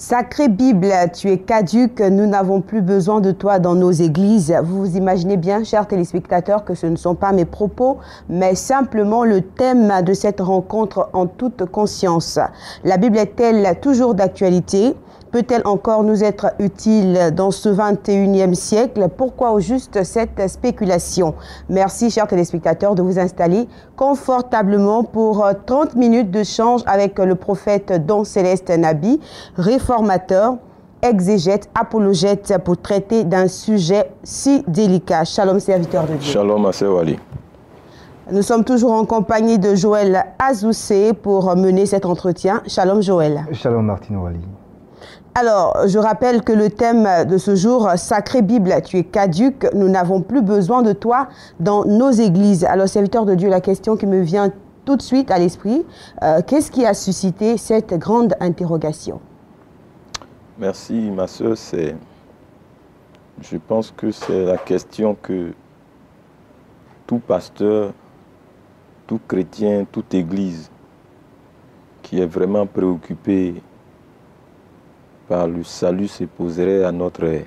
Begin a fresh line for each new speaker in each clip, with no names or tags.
Sacrée Bible, tu es caduque, nous n'avons plus besoin de toi dans nos églises. Vous vous imaginez bien, chers téléspectateurs, que ce ne sont pas mes propos, mais simplement le thème de cette rencontre en toute conscience. La Bible est-elle toujours d'actualité? Peut-elle encore nous être utile dans ce 21e siècle? Pourquoi au juste cette spéculation? Merci, chers téléspectateurs, de vous installer confortablement pour 30 minutes d'échange avec le prophète Don Céleste Nabi, réformateur, exégète, apologète, pour traiter d'un sujet si délicat. Shalom, serviteur de Dieu.
Shalom, Asewali.
Nous sommes toujours en compagnie de Joël Azoussé pour mener cet entretien. Shalom, Joël.
Shalom, Martine Wali.
Alors, je rappelle que le thème de ce jour, Sacrée Bible, tu es caduque, nous n'avons plus besoin de toi dans nos églises. Alors, serviteur de Dieu, la question qui me vient tout de suite à l'esprit, qu'est-ce qui a suscité cette grande interrogation?
Merci, ma soeur. Je pense que c'est la question que tout pasteur, tout chrétien, toute église qui est vraiment préoccupé par le salut se poserait à notre ère.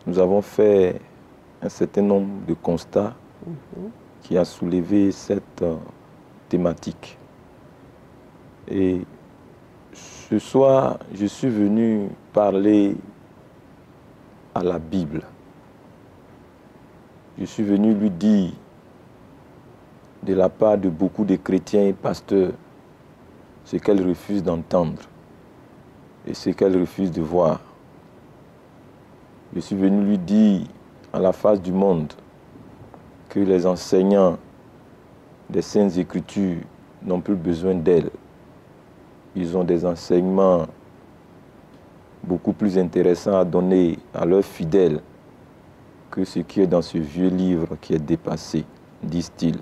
Nous avons fait un certain nombre de constats qui a soulevé cette thématique. Et ce soir, je suis venu parler à la Bible. Je suis venu lui dire, de la part de beaucoup de chrétiens et pasteurs, ce qu'elle refuse d'entendre et ce qu'elle refuse de voir. Je suis venu lui dire à la face du monde que les enseignants des Saintes Écritures n'ont plus besoin d'elle. Ils ont des enseignements beaucoup plus intéressants à donner à leurs fidèles que ce qui est dans ce vieux livre qui est dépassé, disent-ils.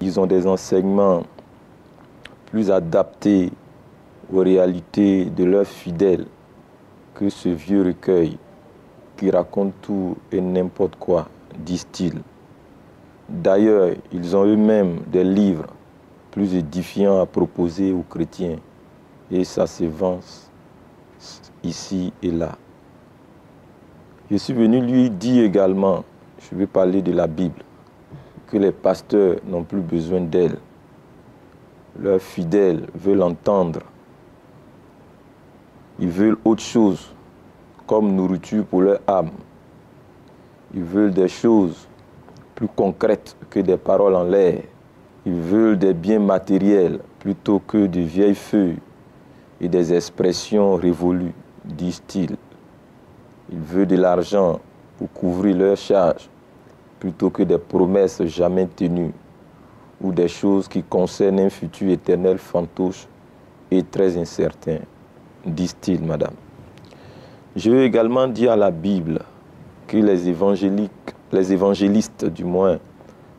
Ils ont des enseignements plus adaptés aux réalités de leurs fidèles que ce vieux recueil qui raconte tout et n'importe quoi, disent-ils. D'ailleurs, ils ont eux-mêmes des livres plus édifiants à proposer aux chrétiens et ça s'évance ici et là. Je suis venu lui dire également, je vais parler de la Bible, que les pasteurs n'ont plus besoin d'elle. Leurs fidèles veulent entendre. Ils veulent autre chose comme nourriture pour leur âme. Ils veulent des choses plus concrètes que des paroles en l'air. Ils veulent des biens matériels plutôt que de vieilles feuilles et des expressions révolues, disent-ils. Ils veulent de l'argent pour couvrir leurs charges plutôt que des promesses jamais tenues ou des choses qui concernent un futur éternel fantoche et très incertain, disent-ils, madame. Je veux également dire à la Bible que les évangélistes du moins,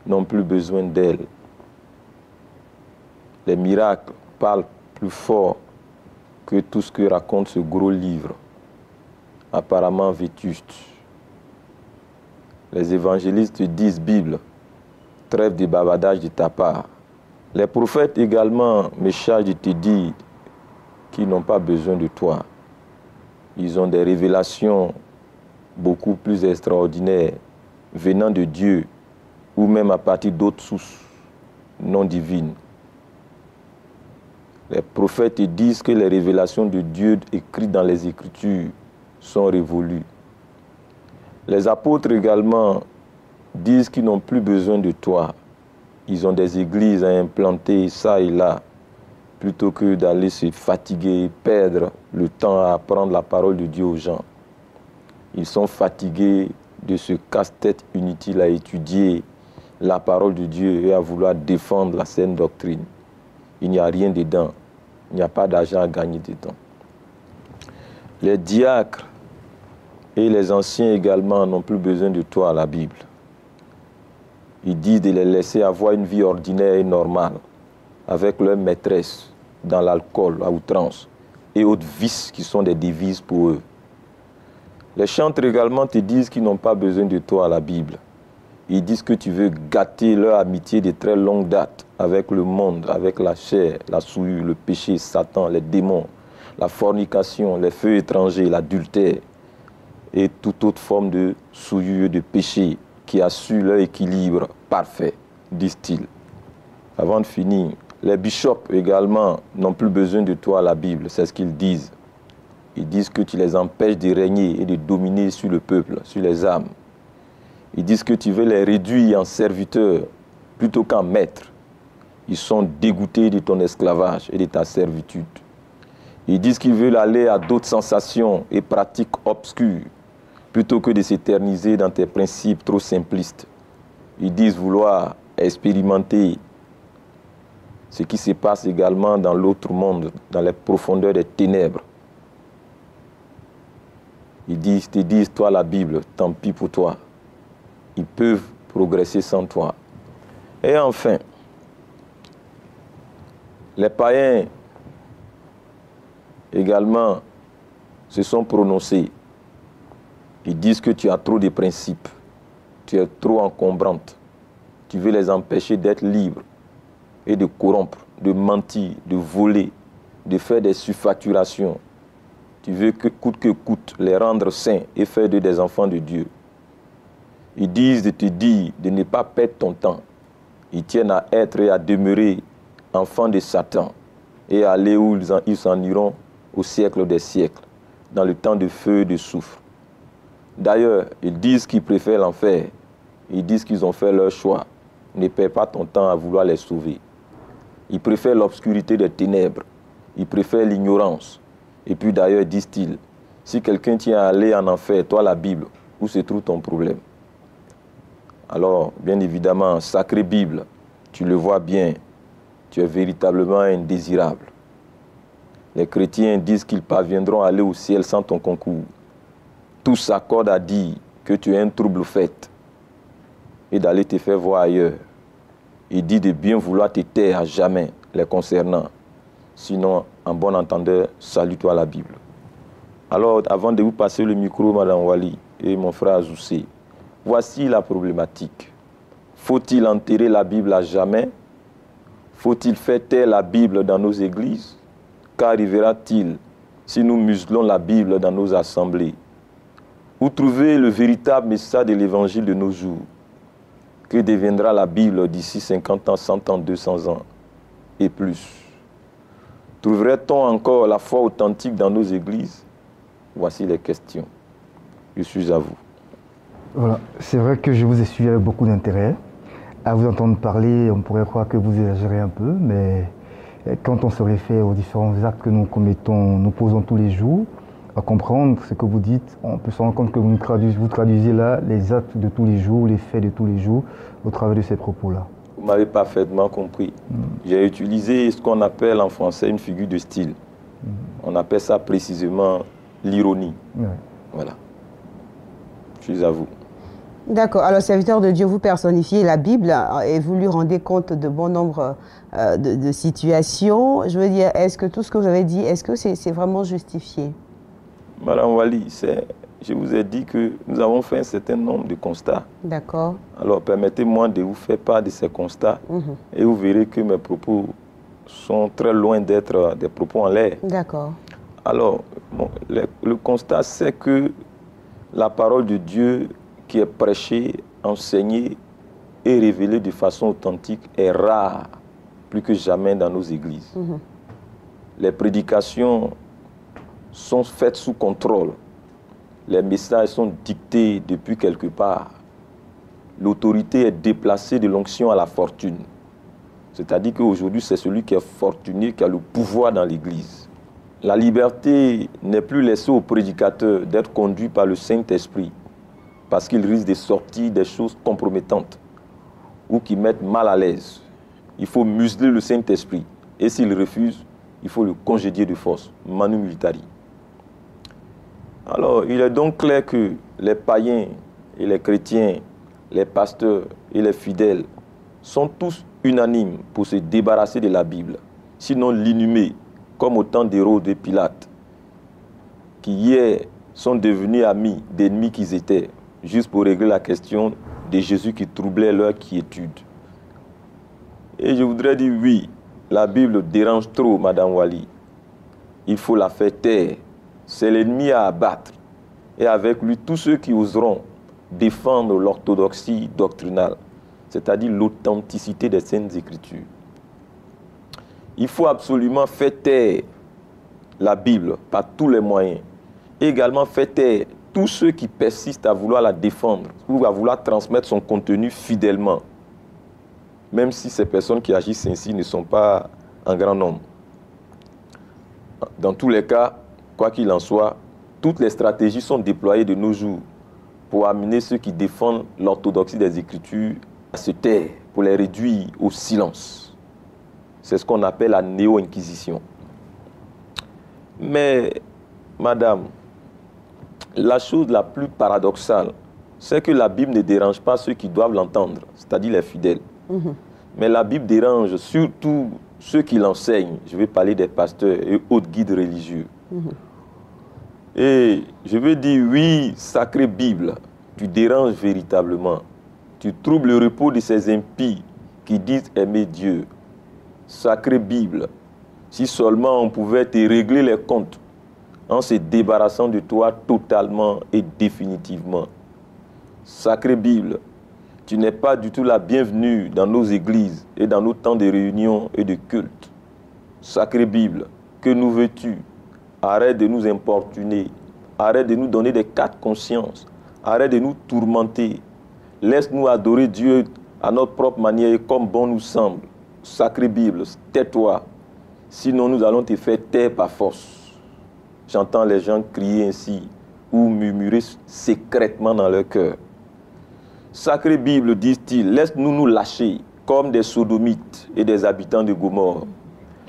n'ont plus besoin d'elle. Les miracles parlent plus fort que tout ce que raconte ce gros livre, apparemment vétuste. Les évangélistes disent Bible, trêve de bavardage de ta part. Les prophètes également me chargent de te dire qu'ils n'ont pas besoin de toi. Ils ont des révélations beaucoup plus extraordinaires venant de Dieu ou même à partir d'autres sources non divines. Les prophètes disent que les révélations de Dieu écrites dans les Écritures sont révolues. Les apôtres également disent qu'ils n'ont plus besoin de toi. Ils ont des églises à implanter ça et là, plutôt que d'aller se fatiguer, perdre le temps à apprendre la parole de Dieu aux gens. Ils sont fatigués de ce casse-tête inutile à étudier la parole de Dieu et à vouloir défendre la saine doctrine. Il n'y a rien dedans. Il n'y a pas d'argent à gagner dedans. Les diacres et les anciens également n'ont plus besoin de toi à la Bible. Ils disent de les laisser avoir une vie ordinaire et normale avec leur maîtresse dans l'alcool à outrance et autres vices qui sont des devises pour eux. Les chantres également te disent qu'ils n'ont pas besoin de toi à la Bible. Ils disent que tu veux gâter leur amitié de très longue date avec le monde, avec la chair, la souillure, le péché, Satan, les démons, la fornication, les feux étrangers, l'adultère et toute autre forme de souillure, de péché qui assure leur équilibre parfait, disent-ils. Avant de finir, les bishops également n'ont plus besoin de toi à la Bible, c'est ce qu'ils disent. Ils disent que tu les empêches de régner et de dominer sur le peuple, sur les âmes. Ils disent que tu veux les réduire en serviteurs plutôt qu'en maîtres. Ils sont dégoûtés de ton esclavage et de ta servitude. Ils disent qu'ils veulent aller à d'autres sensations et pratiques obscures plutôt que de s'éterniser dans tes principes trop simplistes. Ils disent vouloir expérimenter ce qui se passe également dans l'autre monde, dans les profondeurs des ténèbres. Ils te disent, toi la Bible, tant pis pour toi. Ils peuvent progresser sans toi. Et enfin, les païens également se sont prononcés. Ils disent que tu as trop de principes, tu es trop encombrante, tu veux les empêcher d'être libres et de corrompre, de mentir, de voler, de faire des surfacturations. Tu veux que coûte les rendre saints et faire d'eux des enfants de Dieu. Ils disent de te dire de ne pas perdre ton temps. Ils tiennent à être et à demeurer enfants de Satan et à aller où ils s'en iront au siècle des siècles, dans le temps de feu et de soufre. D'ailleurs, ils disent qu'ils préfèrent l'enfer. Ils disent qu'ils ont fait leur choix. Ne perds pas ton temps à vouloir les sauver. Ils préfèrent l'obscurité des ténèbres. Ils préfèrent l'ignorance. Et puis d'ailleurs, disent-ils, si quelqu'un tient à aller en enfer, toi la Bible, où se trouve ton problème? Alors, bien évidemment, sacrée Bible, tu le vois bien, tu es véritablement indésirable. Les chrétiens disent qu'ils parviendront à aller au ciel sans ton concours. Tous s'accordent à dire que tu es un trouble fait et d'aller te faire voir ailleurs. Il dit de bien vouloir te taire à jamais les concernant. Sinon, en bon entendeur, salue-toi la Bible. Alors, avant de vous passer le micro, Madame Wali et mon frère Azoussé, voici la problématique. Faut-il enterrer la Bible à jamais? Faut-il faire taire la Bible dans nos églises? Qu'arrivera-t-il si nous muselons la Bible dans nos assemblées? Où trouver le véritable message de l'évangile de nos jours? Que deviendra la Bible d'ici 50 ans, 100 ans, 200 ans et plus? Trouverait-on encore la foi authentique dans nos églises? Voici les questions. Je suis à vous.
Voilà, c'est vrai que je vous ai suivi avec beaucoup d'intérêt. À vous entendre parler, on pourrait croire que vous exagérez un peu, mais quand on se réfère aux différents actes que nous commettons, nous posons tous les jours, à comprendre ce que vous dites, on peut se rendre compte que vous traduisez là les actes de tous les jours, les faits de tous les jours, au travers de ces propos-là.
Vous m'avez parfaitement compris. J'ai utilisé ce qu'on appelle en français une figure de style. On appelle ça précisément l'ironie.
Ouais.
Voilà. Je suis à vous.
D'accord. Alors, serviteur de Dieu, vous personnifiez la Bible et vous lui rendez compte de bon nombre de situations. Je veux dire, est-ce que tout ce que vous avez dit, est-ce que c'est vraiment justifié?
Madame Wali, je vous ai dit que nous avons fait un certain nombre de constats.
D'accord.
Alors, permettez-moi de vous faire part de ces constats et vous verrez que mes propos sont très loin d'être des propos en l'air.
D'accord.
Alors, bon, le constat, c'est que la parole de Dieu qui est prêchée, enseignée et révélée de façon authentique est rare, plus que jamais dans nos églises. Les prédications sont faites sous contrôle. Les messages sont dictés depuis quelque part. L'autorité est déplacée de l'onction à la fortune. C'est-à-dire qu'aujourd'hui, c'est celui qui est fortuné qui a le pouvoir dans l'Église. La liberté n'est plus laissée au prédicateur d'être conduit par le Saint-Esprit parce qu'il risque de sortir des choses compromettantes ou qui mettent mal à l'aise. Il faut museler le Saint-Esprit. Et s'il refuse, il faut le congédier de force, manu militari. Alors, il est donc clair que les païens et les chrétiens, les pasteurs et les fidèles sont tous unanimes pour se débarrasser de la Bible, sinon l'inhumer, comme au temps d'Hérode et Pilate, qui hier sont devenus amis d'ennemis qu'ils étaient, juste pour régler la question de Jésus qui troublait leur quiétude. Et je voudrais dire oui, la Bible dérange trop, Madame Wali. il faut la faire taire. C'est l'ennemi à abattre. Et avec lui, tous ceux qui oseront défendre l'orthodoxie doctrinale, c'est-à-dire l'authenticité des Saintes Écritures. Il faut absolument faire taire la Bible par tous les moyens. Et également faire taire tous ceux qui persistent à vouloir la défendre ou à vouloir transmettre son contenu fidèlement, même si ces personnes qui agissent ainsi ne sont pas en grand nombre. Dans tous les cas, quoi qu'il en soit, toutes les stratégies sont déployées de nos jours pour amener ceux qui défendent l'orthodoxie des Écritures à se taire, pour les réduire au silence. C'est ce qu'on appelle la néo-inquisition. Mais, madame, la chose la plus paradoxale, c'est que la Bible ne dérange pas ceux qui doivent l'entendre, c'est-à-dire les fidèles. Mais la Bible dérange surtout ceux qui l'enseignent. Je vais parler des pasteurs et autres guides religieux. Et je veux dire, oui, sacrée Bible, tu déranges véritablement. Tu troubles le repos de ces impies qui disent aimer Dieu. Sacrée Bible, si seulement on pouvait te régler les comptes en se débarrassant de toi totalement et définitivement. Sacrée Bible, tu n'es pas du tout la bienvenue dans nos églises et dans nos temps de réunion et de culte. Sacrée Bible, que nous veux-tu? Arrête de nous importuner, arrête de nous donner des cas de conscience, arrête de nous tourmenter. Laisse-nous adorer Dieu à notre propre manière et comme bon nous semble. Sacrée Bible, tais-toi, sinon nous allons te faire taire par force. J'entends les gens crier ainsi ou murmurer secrètement dans leur cœur. Sacrée Bible, disent-ils, laisse-nous nous lâcher comme des sodomites et des habitants de Gomorrhe.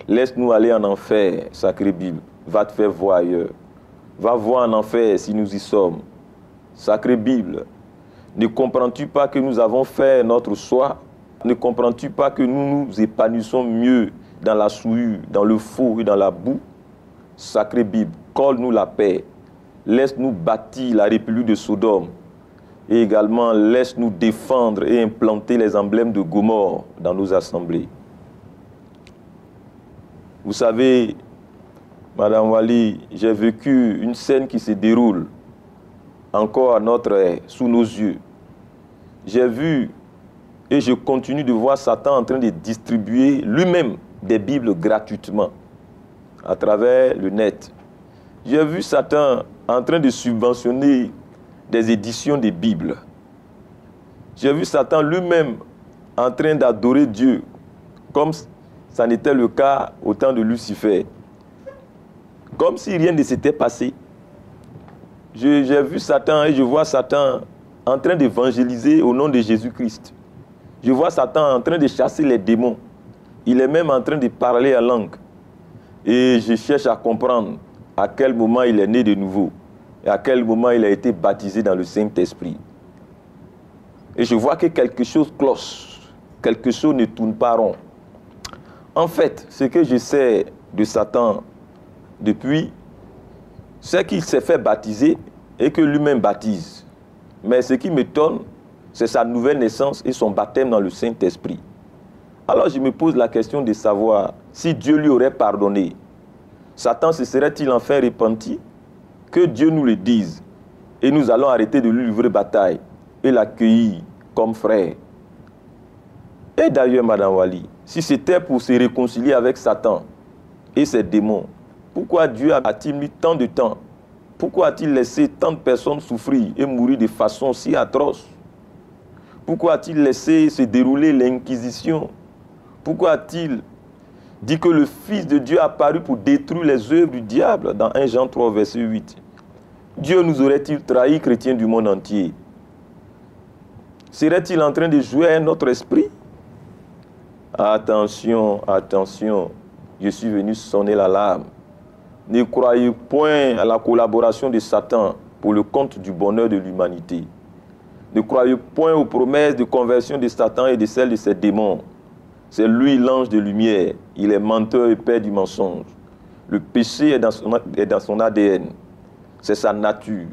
Laisse-nous aller en enfer, sacrée Bible. Va te faire voir ailleurs. Va voir en enfer si nous y sommes. Sacrée Bible, ne comprends-tu pas que nous avons fait notre choix? Ne comprends-tu pas que nous nous épanouissons mieux dans la souillure, dans le faux et dans la boue? Sacrée Bible, colle-nous la paix. Laisse-nous bâtir la République de Sodome. Et également, laisse-nous défendre et implanter les emblèmes de Gomorrhe dans nos assemblées. Vous savez, Madame Wali, j'ai vécu une scène qui se déroule encore sous nos yeux. J'ai vu et je continue de voir Satan en train de distribuer lui-même des Bibles gratuitement à travers le net. J'ai vu Satan en train de subventionner des éditions des Bibles. J'ai vu Satan lui-même en train d'adorer Dieu, comme ça n'était le cas au temps de Lucifer. Comme si rien ne s'était passé. J'ai vu Satan et je vois Satan en train d'évangéliser au nom de Jésus-Christ. Je vois Satan en train de chasser les démons. Il est même en train de parler en langue. Et je cherche à comprendre à quel moment il est né de nouveau et à quel moment il a été baptisé dans le Saint-Esprit. Et je vois que quelque chose cloche, quelque chose ne tourne pas rond. En fait, ce que je sais de Satan depuis, c'est qu'il s'est fait baptiser et que lui-même baptise. Mais ce qui m'étonne, c'est sa nouvelle naissance et son baptême dans le Saint-Esprit. Alors je me pose la question de savoir si Dieu lui aurait pardonné, Satan se serait-il enfin repenti? Que Dieu nous le dise et nous allons arrêter de lui livrer bataille et l'accueillir comme frère. Et d'ailleurs, Madame Wali, si c'était pour se réconcilier avec Satan et ses démons, pourquoi Dieu a-t-il mis tant de temps? Pourquoi a-t-il laissé tant de personnes souffrir et mourir de façon si atroce? Pourquoi a-t-il laissé se dérouler l'inquisition? Pourquoi a-t-il dit que le Fils de Dieu a apparu pour détruire les œuvres du diable dans 1 Jean 3, verset 8? Dieu nous aurait-il trahi, chrétiens du monde entier? Serait-il en train de jouer à notre esprit? Attention, attention, je suis venu sonner l'alarme. Ne croyez point à la collaboration de Satan pour le compte du bonheur de l'humanité. Ne croyez point aux promesses de conversion de Satan et de celles de ses démons. C'est lui l'ange de lumière. Il est menteur et père du mensonge. Le péché est dans son ADN. C'est sa nature.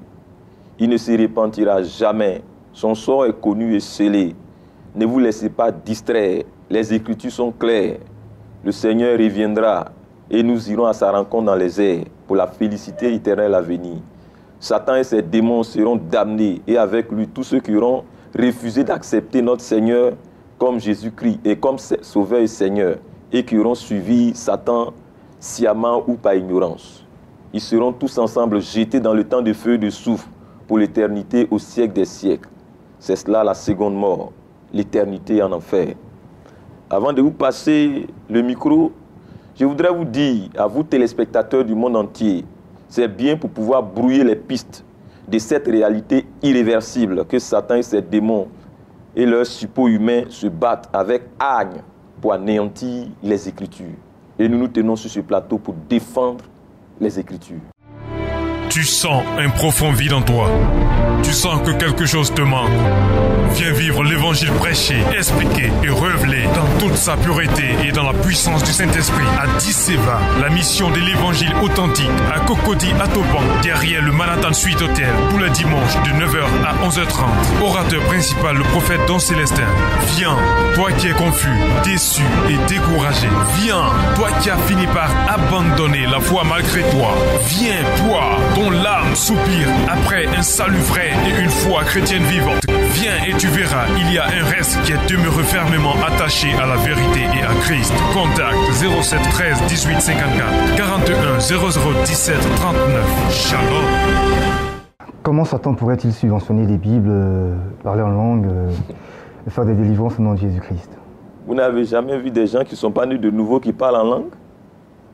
Il ne se repentira jamais. Son sort est connu et scellé. Ne vous laissez pas distraire. Les Écritures sont claires. Le Seigneur reviendra et nous irons à sa rencontre dans les airs pour la félicité éternelle à venir. Satan et ses démons seront damnés et avec lui tous ceux qui auront refusé d'accepter notre Seigneur comme Jésus-Christ et comme Sauveur et Seigneur et qui auront suivi Satan sciemment ou par ignorance. Ils seront tous ensemble jetés dans le temps de feu et de soufre pour l'éternité au siècle des siècles. C'est cela la seconde mort, l'éternité en enfer. Avant de vous passer le micro, je voudrais vous dire, à vous téléspectateurs du monde entier, c'est bien pour pouvoir brouiller les pistes de cette réalité irréversible que Satan et ses démons et leurs suppôts humains se battent avec hargne pour anéantir les Écritures. Et nous nous tenons sur ce plateau pour défendre les Écritures.
Tu sens un profond vide en toi. Tu sens que quelque chose te manque. Viens vivre l'évangile prêché, expliqué et révélé dans toute sa pureté et dans la puissance du Saint-Esprit à Disseva, la mission de l'évangile authentique à Cocody à Toban, derrière le Manhattan Suite Hotel, tous les dimanches de 9h à 11h30. Orateur principal, le prophète Don Célestin. Viens, toi qui es confus, déçu et découragé. Viens, toi qui as fini par abandonner la foi malgré toi. Viens, toi, dont l'âme soupire après un salut vrai et une foi chrétienne vivante. Viens et tu verras, il y a un reste qui est demeuré fermement attaché à la vérité et à Christ. Contact 07 13 18 54 41 00 17 39. Shalom.
Comment Satan pourrait-il subventionner les Bibles, parler en langue, faire des délivrances au nom de Jésus-Christ?
Vous n'avez jamais vu des gens qui ne sont pas nés de nouveau qui parlent en langue?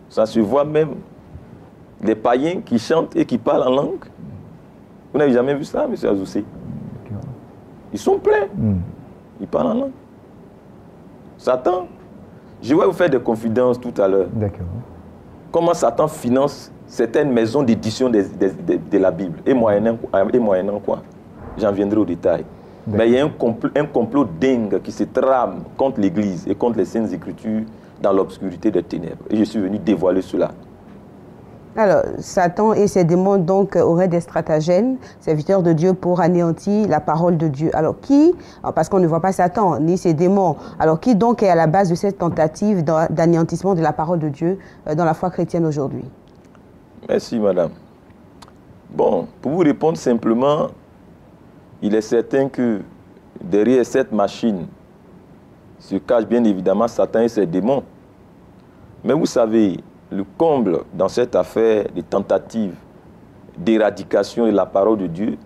Ça se voit même. Des païens qui chantent et qui parlent en langue. Vous n'avez jamais vu ça, M. Azoussé? Ils sont pleins. Ils parlent en langue. Satan, je vais vous faire des confidences tout à l'heure.
D'accord.
Comment Satan finance certaines maisons d'édition de la Bible. Et moyennant quoi? J'en viendrai au détail. Mais il y a un complot dingue qui se trame contre l'Église et contre les Saintes Écritures dans l'obscurité des ténèbres. Et je suis venu dévoiler cela.
Alors, Satan et ses démons donc auraient des stratagèmes, serviteurs de Dieu, pour anéantir la parole de Dieu. Alors qui, parce qu'on ne voit pas Satan ni ses démons, alors qui donc est à la base de cette tentative d'anéantissement de la parole de Dieu dans la foi chrétienne aujourd'hui?
Merci madame. Bon, pour vous répondre simplement, il est certain que derrière cette machine se cachent bien évidemment Satan et ses démons. Mais vous savez, le comble dans cette affaire de tentative d'éradication de la parole de Dieu,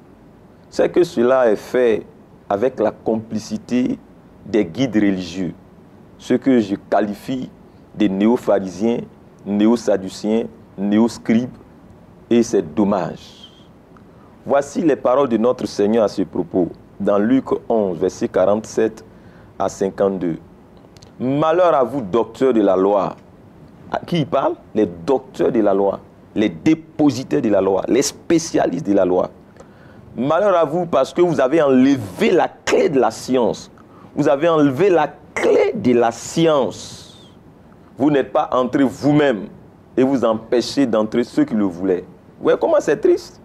c'est que cela est fait avec la complicité des guides religieux, ceux que je qualifie de néo-pharisiens, néo-sadduciens, néo-scribes, et c'est dommage. Voici les paroles de notre Seigneur à ce propos, dans Luc 11, verset 47 à 52. Malheur à vous, docteurs de la loi. À qui il parle? Les docteurs de la loi, les dépositaires de la loi, les spécialistes de la loi. Malheur à vous parce que vous avez enlevé la clé de la science. Vous avez enlevé la clé de la science. Vous n'êtes pas entré vous-même et vous empêchez d'entrer ceux qui le voulaient. Vous voyez comment c'est triste?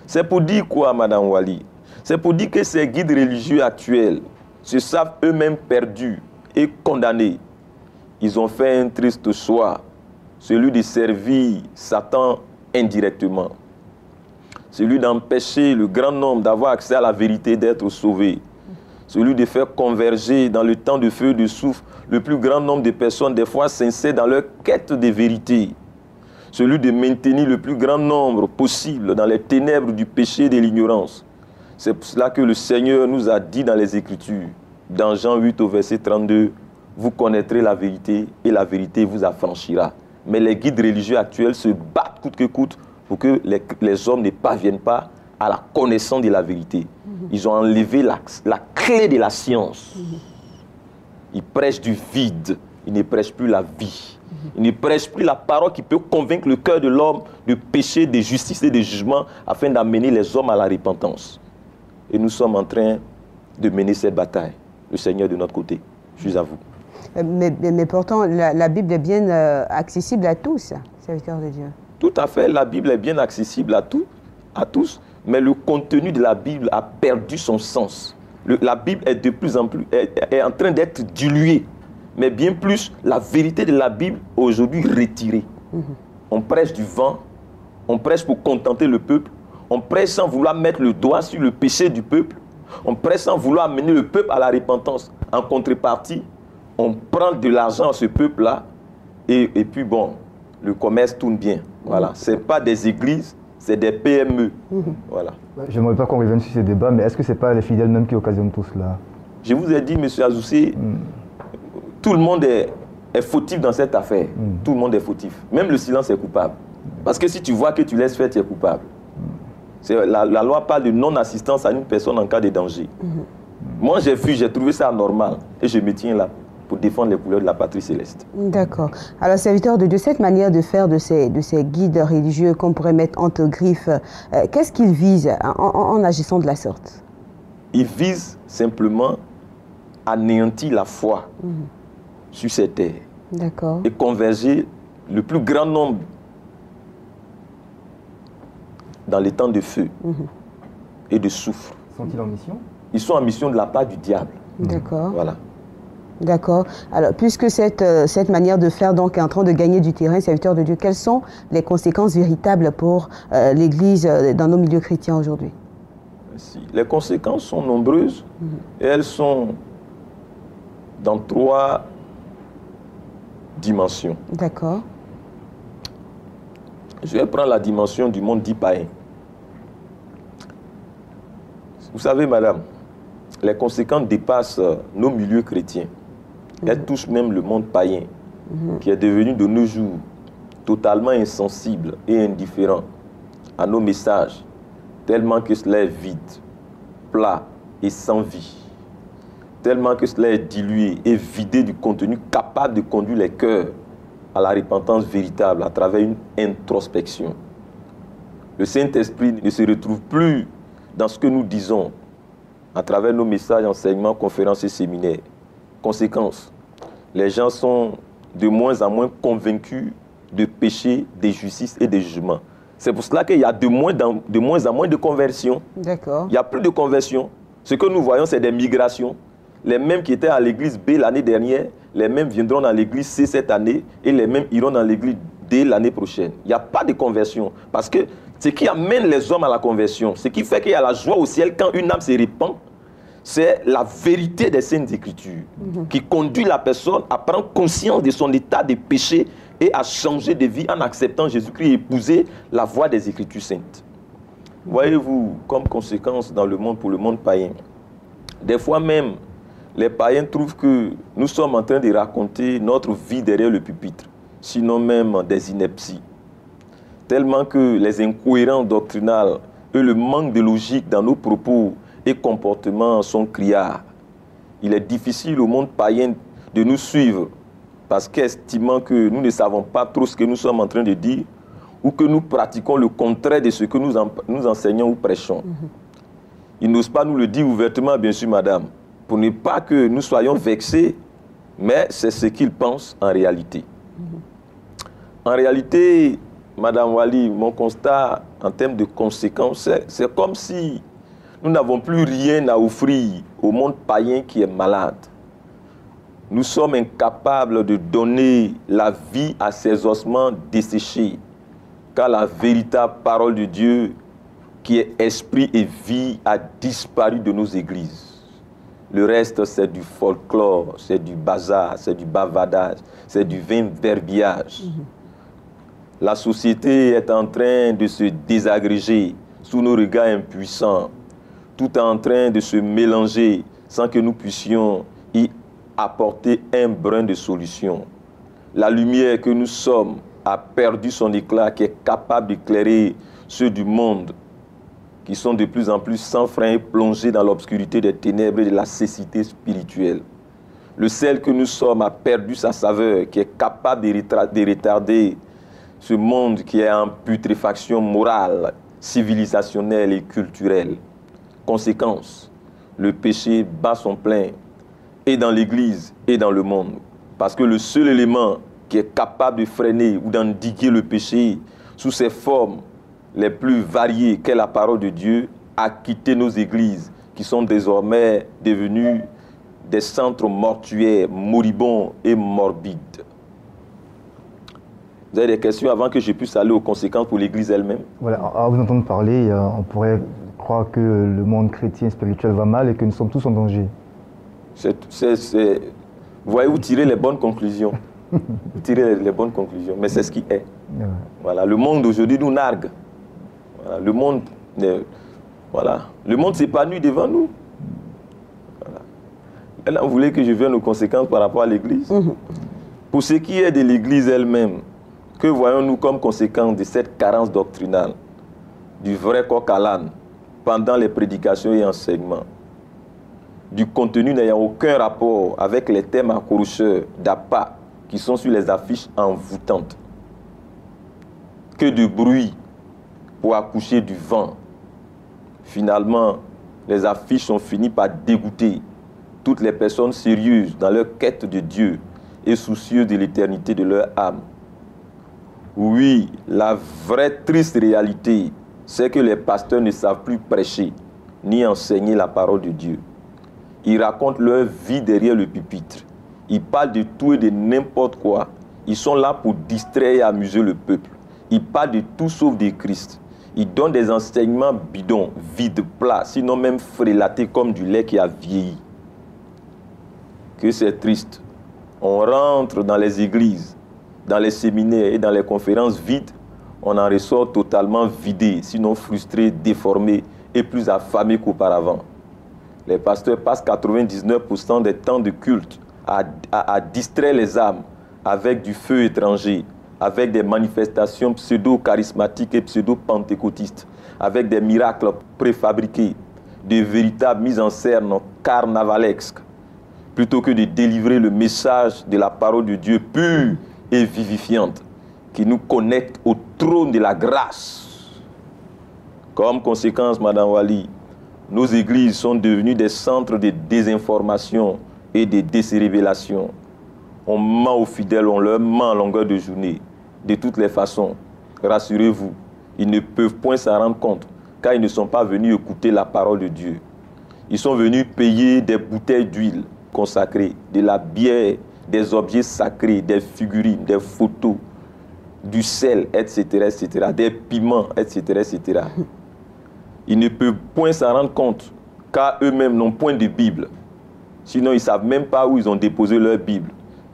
C'est pour dire quoi, Madame Wali? C'est pour dire que ces guides religieux actuels se savent eux-mêmes perdus et condamnés. Ils ont fait un triste choix, celui de servir Satan indirectement. Celui d'empêcher le grand nombre d'avoir accès à la vérité, d'être sauvé. Celui de faire converger dans le temps de feu et de soufre le plus grand nombre de personnes, des fois sincères dans leur quête de vérité. Celui de maintenir le plus grand nombre possible dans les ténèbres du péché et de l'ignorance. C'est pour cela que le Seigneur nous a dit dans les Écritures, dans Jean 8 au verset 32, vous connaîtrez la vérité et la vérité vous affranchira. Mais les guides religieux actuels se battent coûte que coûte pour que les hommes ne parviennent pas à la connaissance de la vérité. Ils ont enlevé la clé de la science. Ils prêchent du vide, ils ne prêchent plus la vie. Ils ne prêchent plus la parole qui peut convaincre le cœur de l'homme de péché, de justice et de jugement afin d'amener les hommes à la repentance. Et nous sommes en train de mener cette bataille. Le Seigneur est de notre côté. Je suis à vous.
Mais pourtant, la Bible est bien accessible à tous, serviteurs de Dieu.
Tout à fait, la Bible est bien accessible à tous, mais le contenu de la Bible a perdu son sens. La Bible est de plus en plus est en train d'être diluée, mais bien plus, la vérité de la Bible aujourd'hui retirée. On prêche du vent, on prêche pour contenter le peuple, on prêche sans vouloir mettre le doigt sur le péché du peuple, on prêche sans vouloir amener le peuple à la repentance. En contrepartie, on prend de l'argent à ce peuple-là et puis bon, le commerce tourne bien. Voilà. Ce n'est pas des églises, c'est des PME. Voilà.
Je n'aimerais pas qu'on revienne sur ces débats, mais est-ce que ce n'est pas les fidèles même qui occasionnent tout cela?
Je vous ai dit, M. Azoussi, tout le monde est fautif dans cette affaire. Tout le monde est fautif. Même le silence est coupable. Parce que si tu vois que tu laisses faire, tu es coupable. La loi parle de non-assistance à une personne en cas de danger. Moi, j'ai vu, j'ai trouvé ça anormal. Et je me tiens là pour défendre les couleurs de la patrie céleste.
D'accord. Alors, serviteur de Dieu, cette manière de faire de ces guides religieux qu'on pourrait mettre entre griffes, qu'est-ce qu'ils visent en agissant de la sorte?
Ils visent simplement à anéantir la foi sur ces terres.
D'accord.
Et converger le plus grand nombre dans les temps de feu et de soufre.
Sont-ils en mission?
Ils sont en mission de la part du diable.
D'accord.
Voilà.
D'accord. Alors, puisque cette manière de faire donc est en train de gagner du terrain, serviteur de Dieu, quelles sont les conséquences véritables pour l'Église dans nos milieux chrétiens aujourd'hui?
Les conséquences sont nombreuses et elles sont dans 3 dimensions.
D'accord.
Je vais prendre la dimension du monde dit païen. Vous savez, madame, les conséquences dépassent nos milieux chrétiens. Elles touchent même le monde païen, qui est devenu de nos jours totalement insensible et indifférent à nos messages, tellement que cela est vide, plat et sans vie, tellement que cela est dilué et vidé du contenu capable de conduire les cœurs à la repentance véritable à travers une introspection. Le Saint-Esprit ne se retrouve plus dans ce que nous disons à travers nos messages, enseignements, conférences et séminaires. Conséquence, les gens sont de moins en moins convaincus de péché, de justice et de jugement. C'est pour cela qu'il y a de moins en moins de conversions.
D'accord.
Il n'y a plus de conversions. Ce que nous voyons, c'est des migrations. Les mêmes qui étaient à l'église B l'année dernière, les mêmes viendront dans l'église C cette année et les mêmes iront dans l'église D l'année prochaine. Il n'y a pas de conversion. Parce que ce qui amène les hommes à la conversion, ce qui fait qu'il y a la joie au ciel quand une âme se répand, c'est la vérité des Saintes Écritures qui conduit la personne à prendre conscience de son état de péché et à changer de vie en acceptant Jésus-Christ et épouser la voie des Écritures saintes. Voyez-vous, comme conséquence dans le monde, pour le monde païen, des fois même, les païens trouvent que nous sommes en train de raconter notre vie derrière le pupitre, sinon même des inepties. Tellement que les incohérences doctrinales et le manque de logique dans nos propos et comportements sont criards. Il est difficile au monde païen de nous suivre parce qu'estimant que nous ne savons pas trop ce que nous sommes en train de dire ou que nous pratiquons le contraire de ce que nous enseignons ou prêchons. Ils n'osent pas nous le dire ouvertement, bien sûr, madame, pour ne pas que nous soyons vexés, mais c'est ce qu'ils pensent en réalité. En réalité, madame Wali, mon constat en termes de conséquences, c'est comme si nous n'avons plus rien à offrir au monde païen qui est malade. Nous sommes incapables de donner la vie à ces ossements desséchés, car la véritable parole de Dieu, qui est esprit et vie, a disparu de nos églises. Le reste, c'est du folklore, c'est du bazar, c'est du bavardage, c'est du vain verbiage. La société est en train de se désagréger sous nos regards impuissants. Tout est en train de se mélanger sans que nous puissions y apporter un brin de solution. La lumière que nous sommes a perdu son éclat qui est capable d'éclairer ceux du monde qui sont de plus en plus sans frein et plongés dans l'obscurité des ténèbres et de la cécité spirituelle. Le sel que nous sommes a perdu sa saveur qui est capable de retarder ce monde qui est en putréfaction morale, civilisationnelle et culturelle. Conséquence, le péché bat son plein, et dans l'Église et dans le monde. Parce que le seul élément qui est capable de freiner ou d'endiguer le péché sous ses formes les plus variées qu'est la parole de Dieu, a quitté nos églises, qui sont désormais devenues des centres mortuaires, moribonds et morbides. Vous avez des questions avant que je puisse aller aux conséquences pour l'Église elle-même?
Voilà, à vous entendre parler, on pourrait croire que le monde chrétien spirituel va mal et que nous sommes tous en danger.
Vous voyez, vous tirez les bonnes conclusions. Vous tirez les bonnes conclusions, mais c'est ce qui est.
Ouais.
Voilà, le monde d'aujourd'hui nous nargue. Voilà, le monde s'épanouit devant nous. Voilà. Maintenant, vous voulez que je vienne aux conséquences par rapport à l'Église? Pour ce qui est de l'Église elle-même, que voyons-nous comme conséquence de cette carence doctrinale, du vrai coq à l'âne, pendant les prédications et enseignements, du contenu n'ayant aucun rapport avec les thèmes accrocheurs d'appât qui sont sur les affiches envoûtantes? Que de bruit pour accoucher du vent. Finalement, les affiches ont fini par dégoûter toutes les personnes sérieuses dans leur quête de Dieu et soucieuses de l'éternité de leur âme. Oui, la vraie triste réalité, c'est que les pasteurs ne savent plus prêcher ni enseigner la parole de Dieu. Ils racontent leur vie derrière le pupitre. Ils parlent de tout et de n'importe quoi. Ils sont là pour distraire et amuser le peuple. Ils parlent de tout sauf de Christ. Ils donnent des enseignements bidons, vides, plats, sinon même frélatés comme du lait qui a vieilli. Que c'est triste. On rentre dans les églises, dans les séminaires et dans les conférences vides, on en ressort totalement vidé, sinon frustré, déformé et plus affamé qu'auparavant. Les pasteurs passent 99% des temps de culte à distraire les âmes avec du feu étranger, avec des manifestations pseudo-charismatiques et pseudo-pentecôtistes, avec des miracles préfabriqués, de véritables mises en scène carnavalesques, plutôt que de délivrer le message de la parole de Dieu pure et vivifiante, qui nous connecte au trône de la grâce. Comme conséquence, Madame Wali, nos églises sont devenues des centres de désinformation et de décérébrélation. On ment aux fidèles, on leur ment à longueur de journée. De toutes les façons, rassurez-vous, ils ne peuvent point s'en rendre compte, car ils ne sont pas venus écouter la parole de Dieu. Ils sont venus payer des bouteilles d'huile consacrées, de la bière, des objets sacrés, des figurines, des photos, du sel, etc., etc., des piments, etc., etc. Ils ne peuvent point s'en rendre compte, car eux-mêmes n'ont point de Bible. Sinon, ils ne savent même pas où ils ont déposé leur Bible,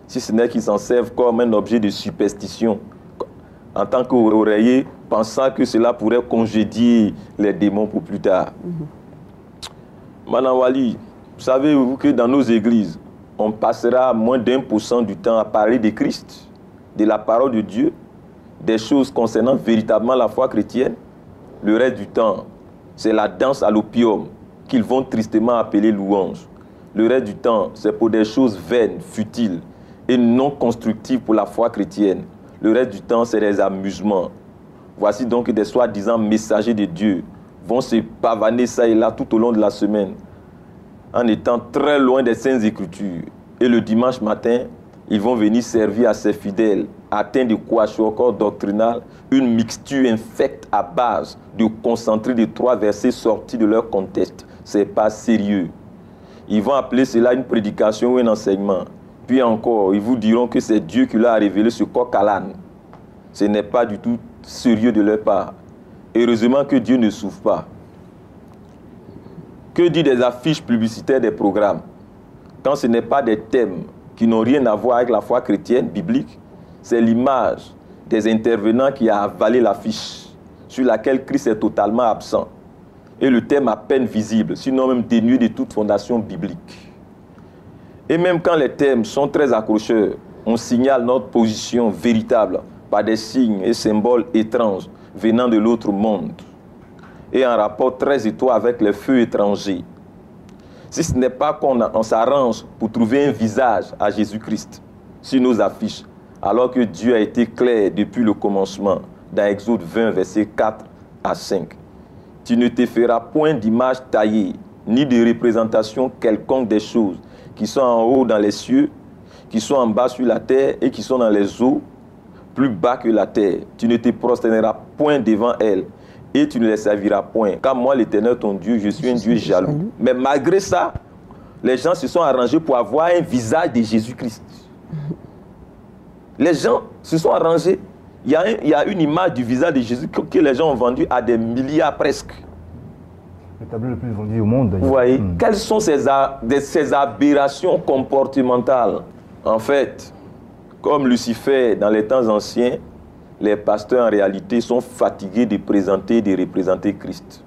si ce n'est qu'ils s'en servent comme un objet de superstition, en tant qu'oreiller, pensant que cela pourrait congédier les démons pour plus tard. Madame Wali, savez-vous que dans nos églises, on passera moins d'1% du temps à parler de Christ, de la parole de Dieu, des choses concernant véritablement la foi chrétienne? Le reste du temps, c'est la danse à l'opium qu'ils vont tristement appeler louange. Le reste du temps, c'est pour des choses vaines, futiles et non constructives pour la foi chrétienne. Le reste du temps, c'est des amusements. Voici donc que des soi-disant messagers de Dieu vont se pavaner ça et là tout au long de la semaine, en étant très loin des Saintes Écritures. Et le dimanche matin, ils vont venir servir à ces fidèles, atteints de kwashiorkor doctrinal, une mixture infecte à base de concentré de 3 versets sortis de leur contexte. Ce n'est pas sérieux. Ils vont appeler cela une prédication ou un enseignement. Puis encore, ils vous diront que c'est Dieu qui leur a révélé ce coq à l'âne. Ce n'est pas du tout sérieux de leur part. Heureusement que Dieu ne souffre pas. Que dit des affiches publicitaires des programmes? Quand ce n'est pas des thèmes qui n'ont rien à voir avec la foi chrétienne, biblique, c'est l'image des intervenants qui a avalé l'affiche, sur laquelle Christ est totalement absent, et le thème à peine visible, sinon même dénué de toute fondation biblique. Et même quand les thèmes sont très accrocheurs, on signale notre position véritable par des signes et symboles étranges venant de l'autre monde, et en rapport très étroit avec les feux étrangers. Si ce n'est pas qu'on s'arrange pour trouver un visage à Jésus-Christ sur nos affiches, alors que Dieu a été clair depuis le commencement, dans Exode 20, versets 4 à 5. Tu ne te feras point d'image taillée, ni de représentation quelconque des choses qui sont en haut dans les cieux, qui sont en bas sur la terre et qui sont dans les eaux, plus bas que la terre. Tu ne te prosterneras point devant elles et tu ne les serviras point. Car moi, l'Éternel, ton Dieu, je suis un Dieu jaloux. Mais malgré ça, les gens se sont arrangés pour avoir un visage de Jésus-Christ. Les gens se sont arrangés. Il y a une image du visage de Jésus que les gens ont vendu à des milliards presque.
Le tableau le plus vendu au monde.
Vous voyez, quelles sont ces aberrations comportementales? En fait, comme Lucifer dans les temps anciens, les pasteurs en réalité sont fatigués de présenter et de représenter Christ.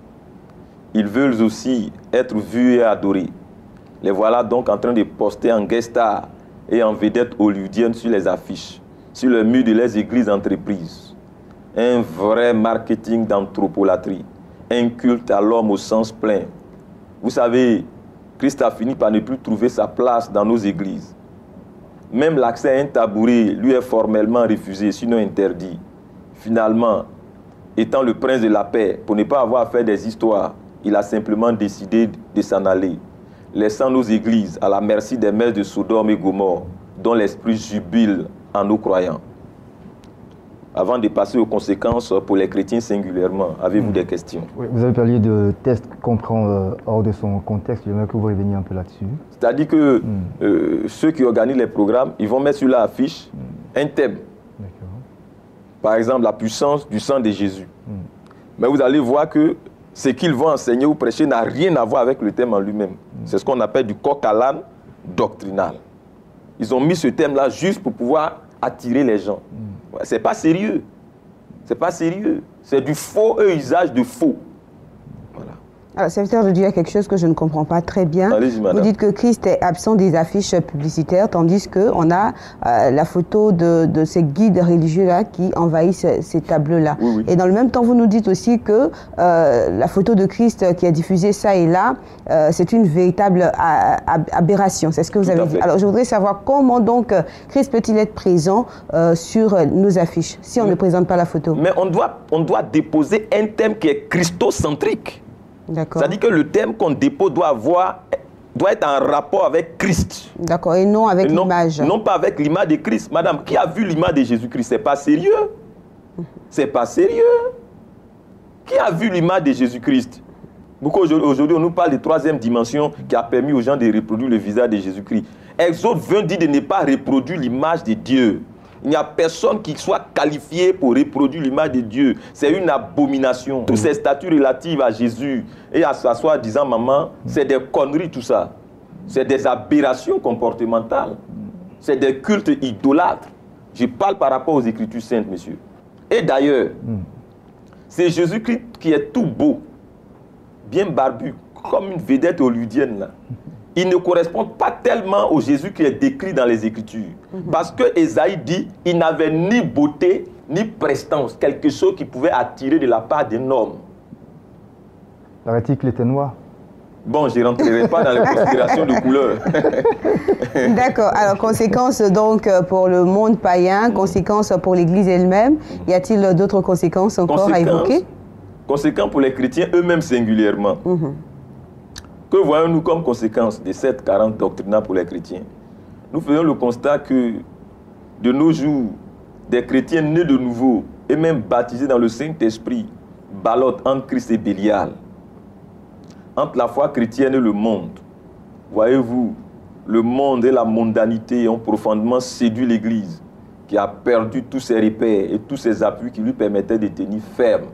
Ils veulent aussi être vus et adorés. Les voilà donc en train de poster en guest star et en vedette hollywoodienne sur les affiches, sur le mur de les églises entreprises. Un vrai marketing d'anthropolatrie, un culte à l'homme au sens plein. Vous savez, Christ a fini par ne plus trouver sa place dans nos églises. Même l'accès à un tabouret lui est formellement refusé, sinon interdit. Finalement, étant le prince de la paix, pour ne pas avoir à faire des histoires, il a simplement décidé de s'en aller, laissant nos églises à la merci des mères de Sodome et Gomorrhe, dont l'esprit jubile en nos croyants. Avant de passer aux conséquences pour les chrétiens singulièrement, avez-vous des questions?
Oui, vous avez parlé de tests qu'on prend hors de son contexte. J'aimerais que vous reveniez un peu là-dessus.
C'est-à-dire que ceux qui organisent les programmes, ils vont mettre sur l'affiche un thème. Par exemple, la puissance du sang de Jésus. Mais vous allez voir que ce qu'ils vont enseigner ou prêcher n'a rien à voir avec le thème en lui-même. C'est ce qu'on appelle du coq à l'âne doctrinal. Ils ont mis ce thème-là juste pour pouvoir attirer les gens. C'est pas sérieux. C'est pas sérieux. C'est du faux usage de faux. Voilà.
Alors, serviteur de Dieu, il y a quelque chose que je ne comprends pas très bien.
Allez-y, madame.
Vous dites que Christ est absent des affiches publicitaires, tandis qu'on a la photo de ces guides religieux-là qui envahissent ces tableaux-là.
Oui, oui.
Et dans le même temps, vous nous dites aussi que la photo de Christ qui est diffusée ça et là, c'est une véritable aberration. C'est ce que vous avez dit. Alors, je voudrais savoir comment donc Christ peut-il être présent sur nos affiches si on ne présente pas la photo?
Mais on doit déposer un thème qui est christocentrique. C'est-à-dire que le thème qu'on dépose doit être en rapport avec Christ.
D'accord, et non avec l'image.
Non pas avec l'image de Christ. Madame, qui a vu l'image de Jésus-Christ? C'est pas sérieux. C'est pas sérieux. Qui a vu l'image de Jésus-Christ? Beaucoup aujourd'hui, on nous parle de troisième dimension qui a permis aux gens de reproduire le visage de Jésus-Christ. Exode 20 dit de ne pas reproduire l'image de Dieu. Il n'y a personne qui soit qualifié pour reproduire l'image de Dieu. C'est une abomination. Toutes ces statues relatives à Jésus et à s'asseoir disant maman, c'est des conneries tout ça. C'est des aberrations comportementales. C'est des cultes idolâtres. Je parle par rapport aux Écritures saintes, monsieur. Et d'ailleurs, c'est Jésus-Christ qui est tout beau, bien barbu, comme une vedette hollywoodienne là. Il ne correspond pas tellement au Jésus qui est décrit dans les Écritures. Parce que Ésaïe dit, il n'avait ni beauté, ni prestance, quelque chose qui pouvait attirer de la part d'un homme.
Paraît-il qu'il était noir?
Bon, je ne rentrerai pas dans les considérations de couleur.
D'accord. Alors, conséquences donc pour le monde païen, conséquences pour l'Église elle-même. Y a-t-il d'autres conséquences encore à évoquer?
Conséquences pour les chrétiens eux-mêmes singulièrement. Que voyons-nous comme conséquence de cette carence doctrinale pour les chrétiens? Nous faisons le constat que, de nos jours, des chrétiens nés de nouveau et même baptisés dans le Saint-Esprit ballottent entre Christ et Bélial, entre la foi chrétienne et le monde. Voyez-vous, le monde et la mondanité ont profondément séduit l'Église, qui a perdu tous ses repères et tous ses appuis qui lui permettaient de tenir ferme.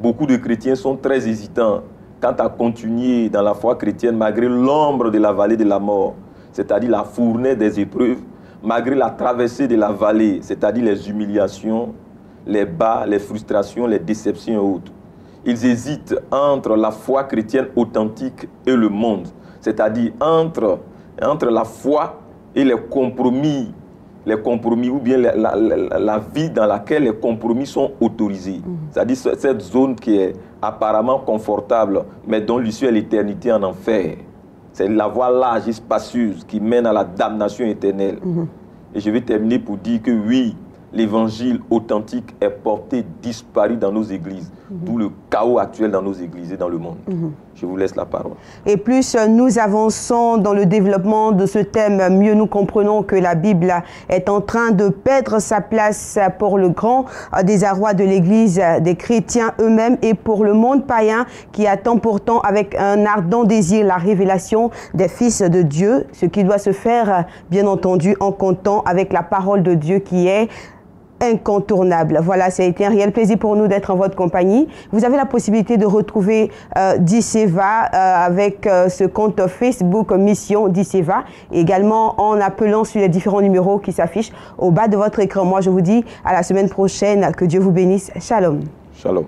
Beaucoup de chrétiens sont très hésitants quant à continuer dans la foi chrétienne malgré l'ombre de la vallée de la mort, c'est-à-dire la fournaise des épreuves, malgré la traversée de la vallée, c'est-à-dire les humiliations, les bas, les frustrations, les déceptions et autres. Ils hésitent entre la foi chrétienne authentique et le monde, c'est-à-dire entre la foi et les compromis ou bien la vie dans laquelle les compromis sont autorisés. C'est-à-dire cette zone qui est apparemment confortable, mais dont l'issue est l'éternité en enfer. C'est la voie large et spacieuse qui mène à la damnation éternelle. Et je vais terminer pour dire que oui, l'évangile authentique est porté, disparu dans nos églises, d'où le chaos actuel dans nos églises et dans le monde. Je vous laisse la parole. Et
plus nous avançons dans le développement de ce thème, mieux nous comprenons que la Bible est en train de perdre sa place pour le grand désarroi de l'Église, des chrétiens eux-mêmes et pour le monde païen qui attend pourtant avec un ardent désir la révélation des fils de Dieu, ce qui doit se faire bien entendu en comptant avec la parole de Dieu qui est incontournable. Voilà, ça a été un réel plaisir pour nous d'être en votre compagnie. Vous avez la possibilité de retrouver Diceva avec ce compte Facebook Mission Diceva, également en appelant sur les différents numéros qui s'affichent au bas de votre écran. Moi, je vous dis à la semaine prochaine. Que Dieu vous bénisse. Shalom.
Shalom.